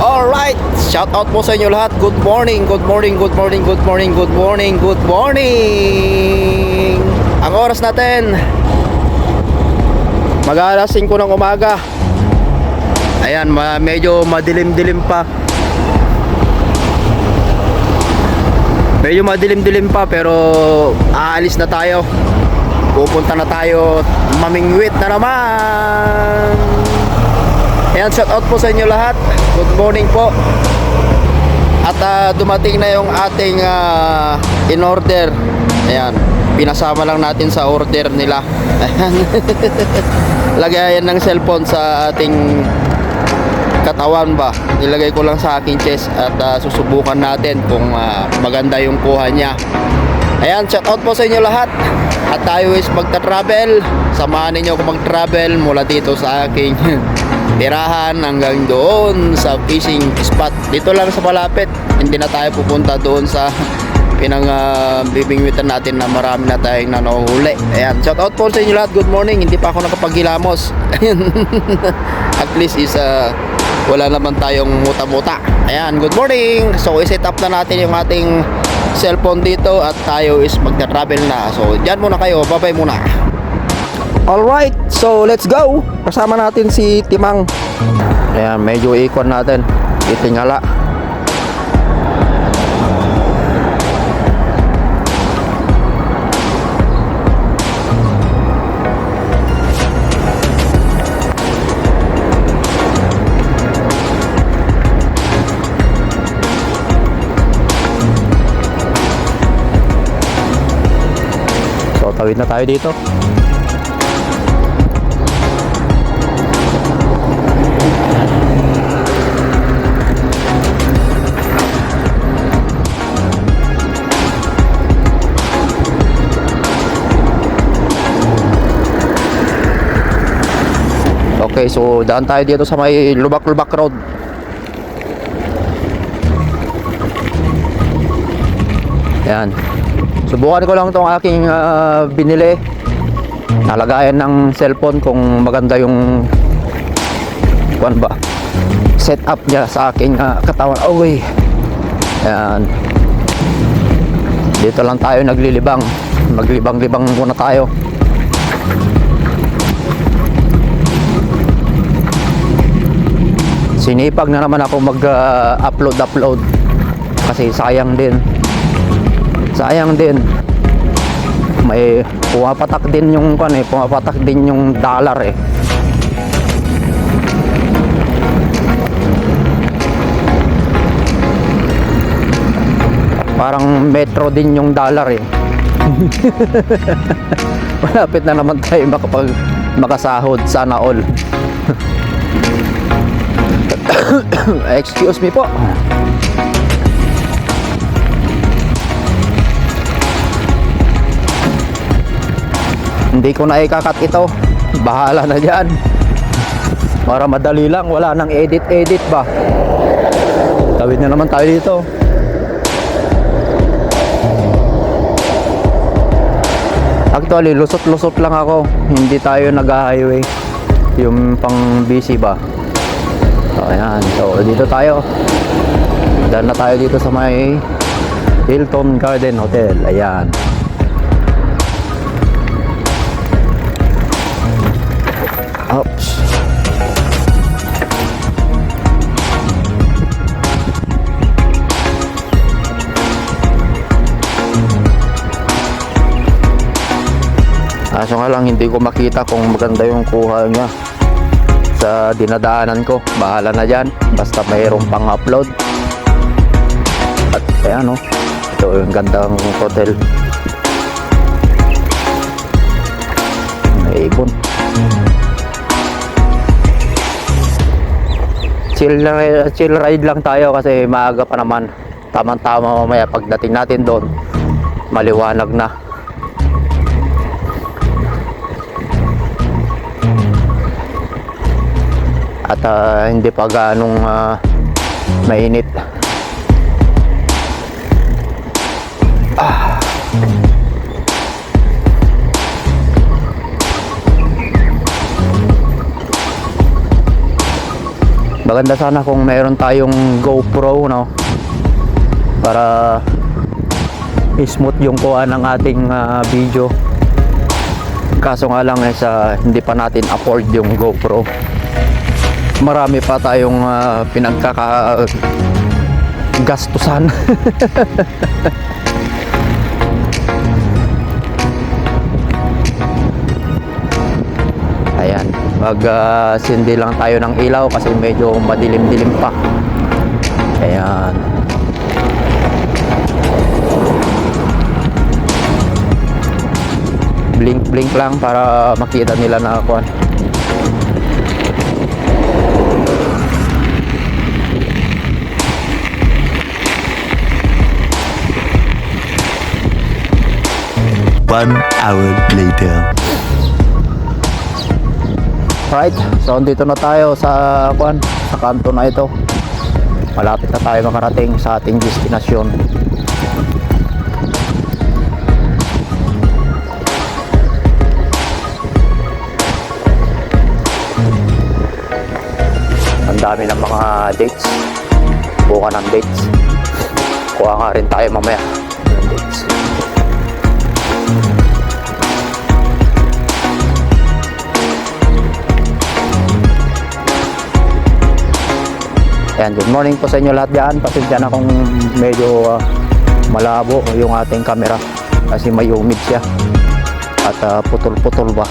Alright, shout out po sa inyo lahat. Good morning, good morning, good morning, good morning, good morning, good morning. Ang oras natin mag-alas 5 ng umaga. Ayan, medyo madilim-dilim pa. Medyo madilim-dilim pa pero aalis na tayo. Pupunta na tayo, mamingwit na naman. Ayan, shout out po sa inyo lahat. Good morning po. At dumating na yung ating in order. Ayan, pinasama lang natin sa order nila. Ayan. Lagayan ng cellphone sa ating katawan ba. Nilagay ko lang sa aking chest at susubukan natin kung maganda yung kuha niya. Ayan, shout out po sa inyo lahat. At tayo is magta-travel. Samahan ninyo ako mag-travel mula dito sa aking tirahan hanggang doon sa fishing spot. Dito lang sa malapit. Hindi na tayo pupunta doon sa bibingwitan natin na marami na tayong nanuhuli. Ayan, shout out po sa inyo lahat. Good morning. Hindi pa ako nakapagilamos. At least is wala naman tayong muta-muta. Ayan, good morning. So i-set up na natin yung ating cellphone dito at tayo is magta-travel na. So dyan muna kayo. Bye-bye muna. Alright, so let's go. Kasama natin si Timang. Ayan, medyo ikon natin. Itingala. So tawid na tayo dito. Okay, so daan tayo dito sa may Lubak-Lubak Road. Yan. Subukan ko lang itong aking binili. Nalagayan ng cellphone kung maganda yung kuan ba setup niya sa aking katawan. Okay. Yan. Dito lang tayo naglilibang. Maglibang-libang muna tayo. Sinipag na naman ako mag-upload kasi sayang din may pumapatak din yung pumapatak din yung dollar eh. Parang metro din yung dollar eh. Malapit na naman tayo makasahod, sana all. Excuse me po. Hindi ko na ikakat ito. Bahala na dyan. Para madali lang. Wala nang edit ba. Tawid na naman tayo dito. Actually, lusot-lusot lang ako. Hindi tayo nag-highway. Yung pang busy ba. So, ayan. So, dito tayo. Dahil na tayo dito sa may Hilton Garden Hotel. Ayan. Oops. Kaso nga lang, hindi ko makita kung maganda yung kuha niya sa dinadaanan ko. Bahala na dyan, basta mayroong pang upload. At ayan o, ito yung gandang hotel. May ibon. Chill ride lang tayo kasi maaga pa naman. Tamang-tama mamaya pagdating natin doon, maliwanag na. At hindi pa ganong mainit. Maganda sana kung meron tayong GoPro, no, para smooth yung kuha ng ating video. Kaso nga lang hindi pa natin afford yung GoPro. Marami pa tayong pinagkakagastusan. Ayan, sindi lang tayo ng ilaw kasi medyo madilim-dilim pa. Ayan. Blink lang para makita nila na ako. One hour later. Right, so dito na tayo sa kanto na ito. Malapit na tayo makarating sa ating destinasyon. Ang dami ng mga dates. Buka ng dates. Kuha nga rin tayo mamaya ng dates. Ayan, good morning po sa inyo lahat dyan. Pasensya na kung medyo malabo yung ating camera kasi may humid siya at putol-putol ba.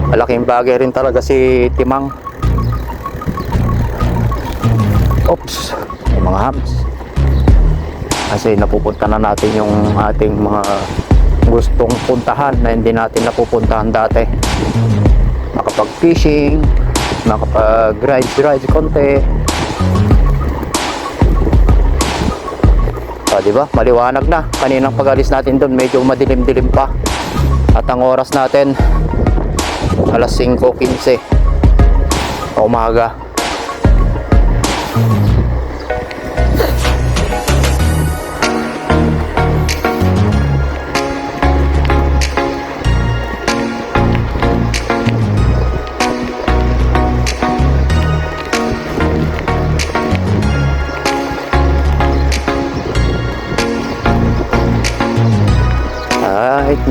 Malaking bagay rin talaga si Timang. Oops, may mga hams. Kasi napupunta na natin yung ating mga gustong puntahan na hindi natin napupuntahan dati. Makapag-fishing, makapag-ride konti. Diba? Maliwanag na. Kaninang pag-alis natin doon, medyo madilim-dilim pa. At ang oras natin, alas 5:15 umaga.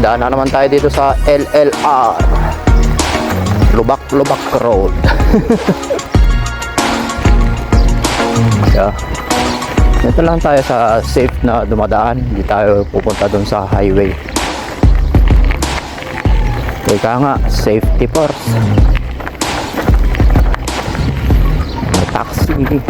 Daan na naman tayo dito sa LLR Lubak Road. Yeah. Dito lang tayo sa safe na dumadaan. Hindi tayo pupunta dun sa highway. Teka nga, safety first. May taxi.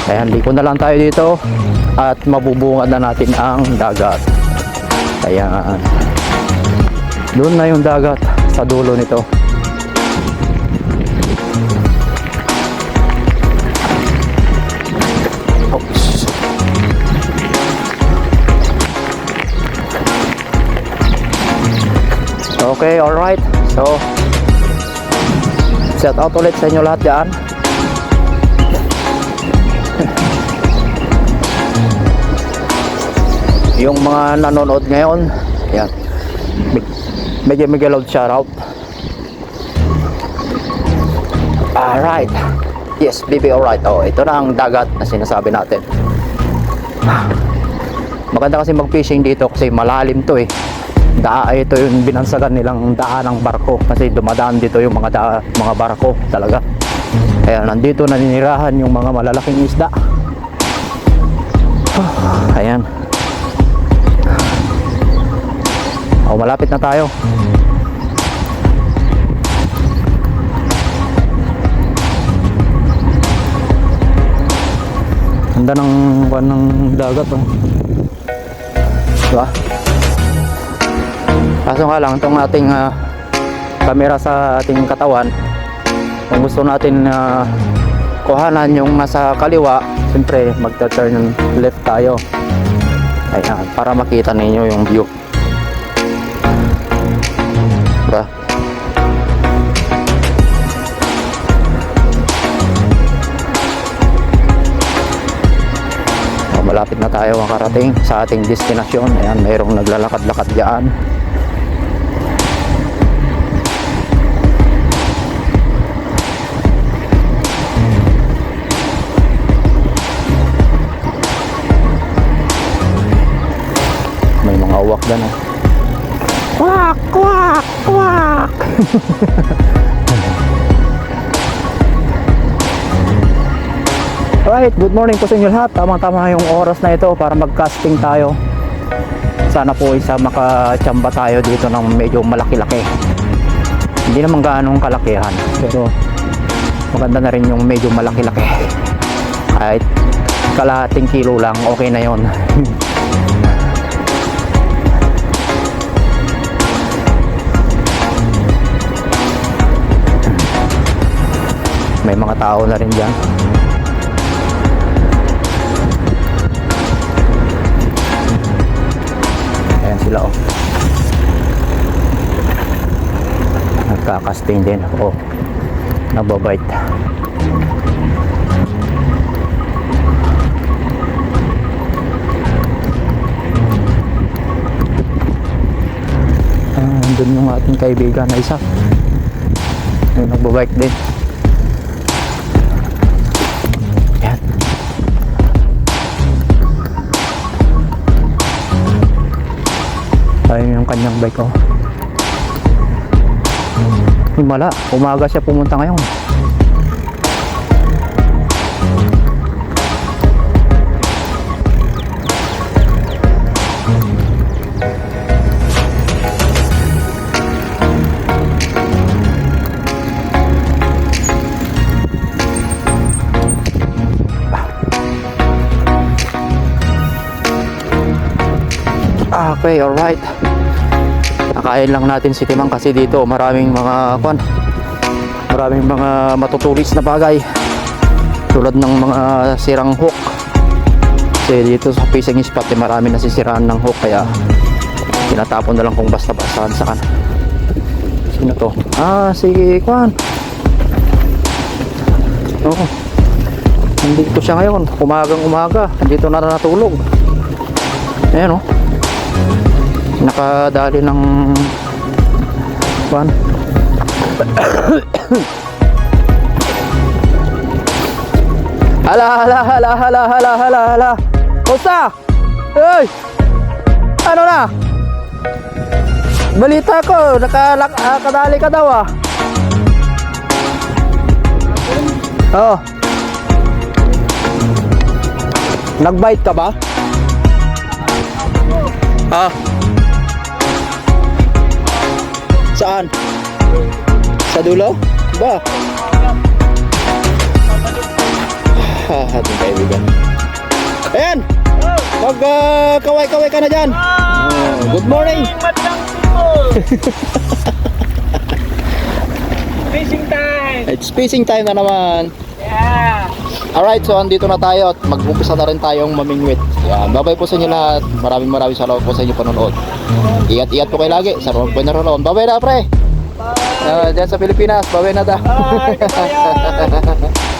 Ayan, liko na lang tayo dito at mabubungad na natin ang dagat. Ayan. Doon na yung dagat sa dulo nito. Oops. Okay, alright. So, shout out ulit sa inyo lahat dyan. Yung mga nanonood ngayon, yan, medyo loud shoutout. Alright, yes baby, alright. Oh, ito na ang dagat na sinasabi natin. Maganda kasi mag fishing dito kasi malalim to eh. Ito yung binansagan nilang daan ng barko kasi dumadaan dito yung mga barko talaga. Kaya nandito naninirahan yung mga malalaking isda. Ayan. Malapit na tayo. Ganda ng dagat, oh. Diba? Kaso nga lang itong ating camera sa ating katawan, kung gusto natin kuhanan yung nasa kaliwa, siyempre magta-turn left tayo. Ayan, para makita ninyo yung view. Diba? Malapit na tayo makarating sa ating destinasyon. Ayan, mayroong naglalakad-lakad dyan. May mga uwak dyan, oh. Kwak! Kwak! Kwak! Alright, good morning po sa inyo lahat. Tamang-tama yung oras na ito para mag-casting tayo. Sana po isa makachamba tayo dito ng medyo malaki-laki. Hindi naman gaanong kalakihan, pero maganda na rin yung medyo malaki-laki. Kahit kalahating kilo lang, okay na yon. May mga tao na rin dyan. Ayan sila, oh. Nagkakasting din, oh. Nababite. Doon yung ating kaibigan na isa. Yung nagbabike din. Ayan. Ayun yung kanyang bike, oh. Himala, umaga siya pumunta ngayon. Okay, alright. Nakain lang natin si Timang kasi dito maraming mga maraming mga matutulis na bagay tulad ng mga sirang hook. Kasi dito sa fishing spot marami nasisiraan ng hook, kaya tinatapon na lang kung basta-bastahan sa kan. Sino to? Ah, si Kwan. Oo. Nandito siya ngayon, umagang-umaga. Nandito na natulog. Ayan, oh. Nakadali ng Kwan. Hala. Kusta? Hey! Ano na? Balita ko, nakadali ka daw, ah. Oo. Nag-bite ka ba? Ah. Saan? Sa dulo? Ba? Ating kaibigan. Ayan! Mag-kaway-kaway ka na dyan. Good morning! Fishing time! It's fishing time na naman. Yeah! Alright, so andito na tayo at mag-umpisa na rin tayong mamingwit. Yan, bye-bye po sa inyo lahat. Maraming salamat po sa inyo panonood. Ingat-ingat po kayo lagi sa mga panonood. Bye-bye na, pre! Diyan sa Pilipinas, bye-bye na ta. Bye! Kabayan!